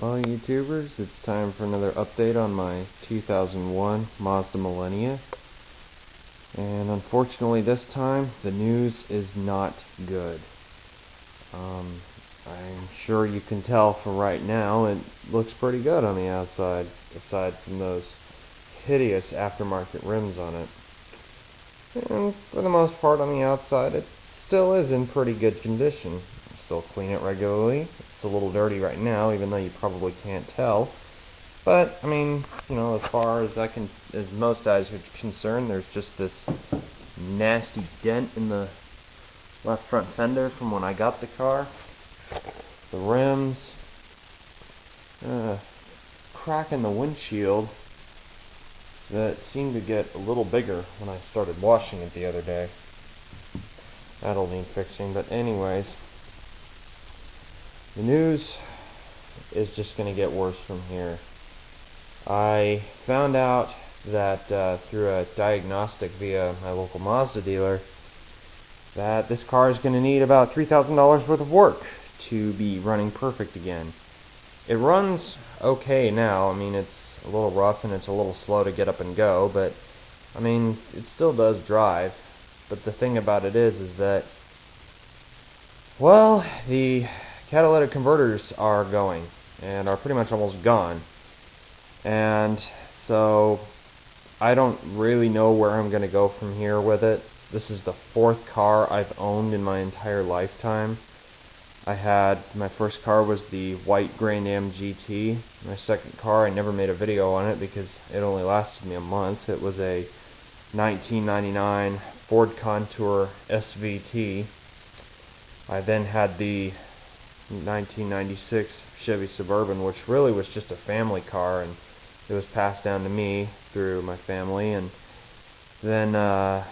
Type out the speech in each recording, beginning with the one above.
Well, YouTubers, it's time for another update on my 2001 Mazda Millenia. And unfortunately this time, the news is not good. I'm sure you can tell from right now, it looks pretty good on the outside, aside from those hideous aftermarket rims on it. And for the most part on the outside, it still is in pretty good condition. I still clean it regularly. It's a little dirty right now, even though you probably can't tell. But I mean, you know, as far as as most eyes are concerned, there's just this nasty dent in the left front fender from when I got the car. The rims, crack in the windshield that seemed to get a little bigger when I started washing it the other day. That'll need fixing, but anyways, the news is just going to get worse from here. I found out that through a diagnostic via my local Mazda dealer that this car is going to need about $3,000 worth of work to be running perfect again. It runs okay now. I mean, it's a little rough and it's a little slow to get up and go, but I mean, it still does drive. But the thing about it is that, well, the catalytic converters are going and are pretty much almost gone. And so I don't really know where I'm going to go from here with it. This is the fourth car I've owned in my entire lifetime. My first car was the white Grand Am GT. My second car, I never made a video on it because it only lasted me a month. It was a 1999 Ford Contour SVT. I then had the 1996 Chevy Suburban, which really was just a family car, and it was passed down to me through my family. And then I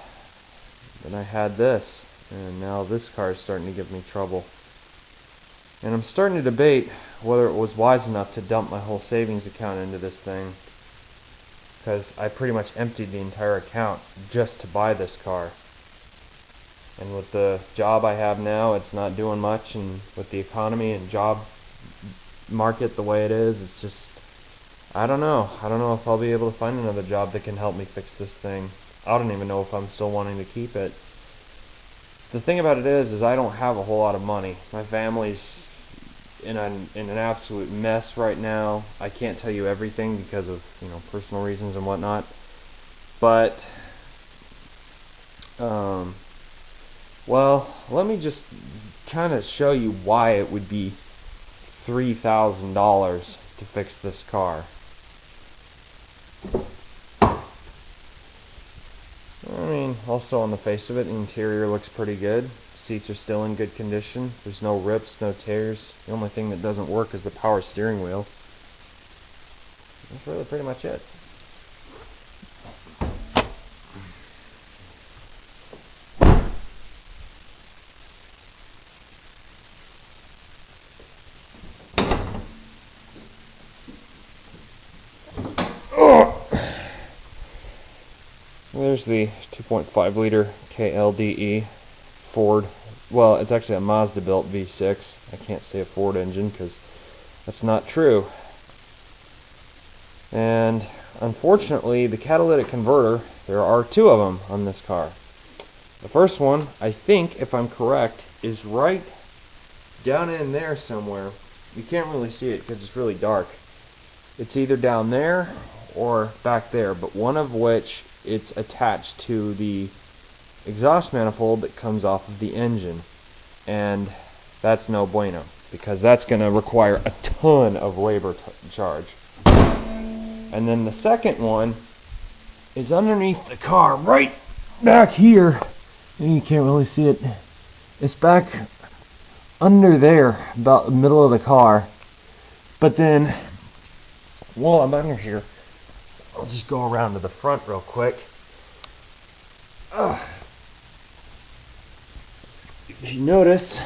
had this, and now this car is starting to give me trouble. And I'm starting to debate whether it was wise enough to dump my whole savings account into this thing, because I pretty much emptied the entire account just to buy this car. And with the job I have now, it's not doing much, and with the economy and job market the way it is, it's just, I don't know if I'll be able to find another job that can help me fix this thing. I don't even know if I'm still wanting to keep it. The thing about it is I don't have a whole lot of money. My family's in an absolute mess right now. I can't tell you everything because of, you know, personal reasons and whatnot. But well, let me just kind of show you why it would be $3,000 to fix this car. I mean, also on the face of it, the interior looks pretty good. Seats are still in good condition. There's no rips, no tears. The only thing that doesn't work is the power steering wheel. That's really pretty much it. There's the 2.5 liter KLDE Ford. Well, it's actually a Mazda built V6. I can't say a Ford engine because that's not true. And unfortunately, the catalytic converter, there are two of them on this car. The first one, I think, if I'm correct, is right down in there somewhere. You can't really see it because it's really dark. It's either down there or back there, but one of which it's attached to the exhaust manifold that comes off of the engine, and that's no bueno because that's going to require a ton of labor charge. And then the second one is underneath the car, right back here, and you can't really see it. It's back under there, about the middle of the car. But then, while I'm under here, I'll just go around to the front real quick. If you notice,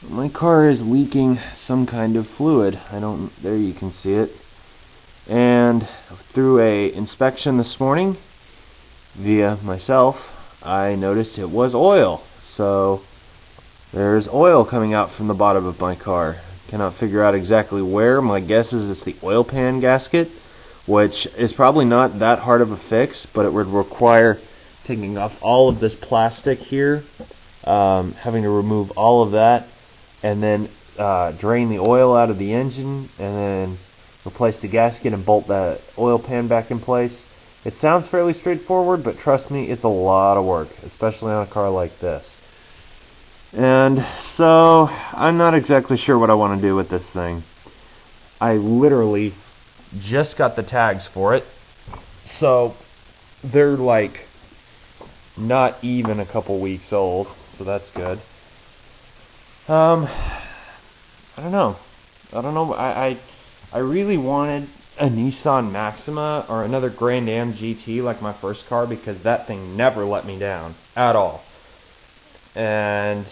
my car is leaking some kind of fluid. There you can see it. And through a inspection this morning via myself, I noticed it was oil. So there's oil coming out from the bottom of my car. Cannot figure out exactly where. My guess is it's the oil pan gasket, which is probably not that hard of a fix, but it would require taking off all of this plastic here, having to remove all of that, and then drain the oil out of the engine, and then replace the gasket and bolt that oil pan back in place. It sounds fairly straightforward, but trust me, it's a lot of work, especially on a car like this. And so I'm not exactly sure what I want to do with this thing. I literally just got the tags for it, so they're like not even a couple weeks old, so that's good. I don't know. I really wanted a Nissan Maxima or another Grand Am GT like my first car, because that thing never let me down at all. And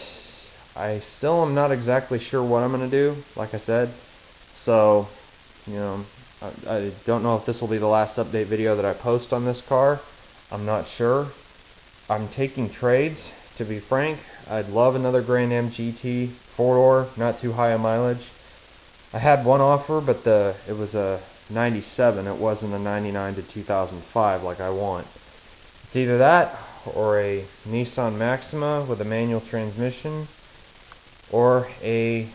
I still am not exactly sure what I'm going to do, like I said. So, you know, I don't know if this will be the last update video that I post on this car. I'm not sure. I'm taking trades, to be frank. I'd love another Grand Am GT 4-door, not too high a mileage. I had one offer, but it was a 97. It wasn't a 99 to 2005 like I want. It's either that or a Nissan Maxima with a manual transmission, or a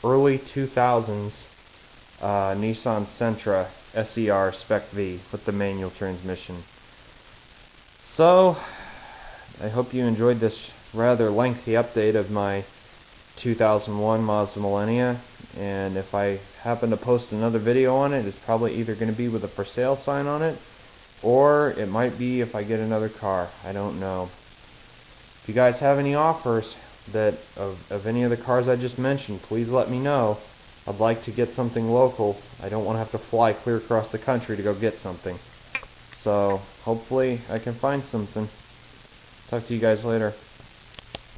early 2000s Nissan Sentra SER Spec V with the manual transmission. So I hope you enjoyed this rather lengthy update of my 2001 Mazda Millenia, and if I happen to post another video on it, it's probably either going to be with a for sale sign on it, or it might be if I get another car. I don't know. If you guys have any offers of any of the cars I just mentioned, please let me know. I'd like to get something local. I don't want to have to fly clear across the country to go get something. So hopefully I can find something. Talk to you guys later.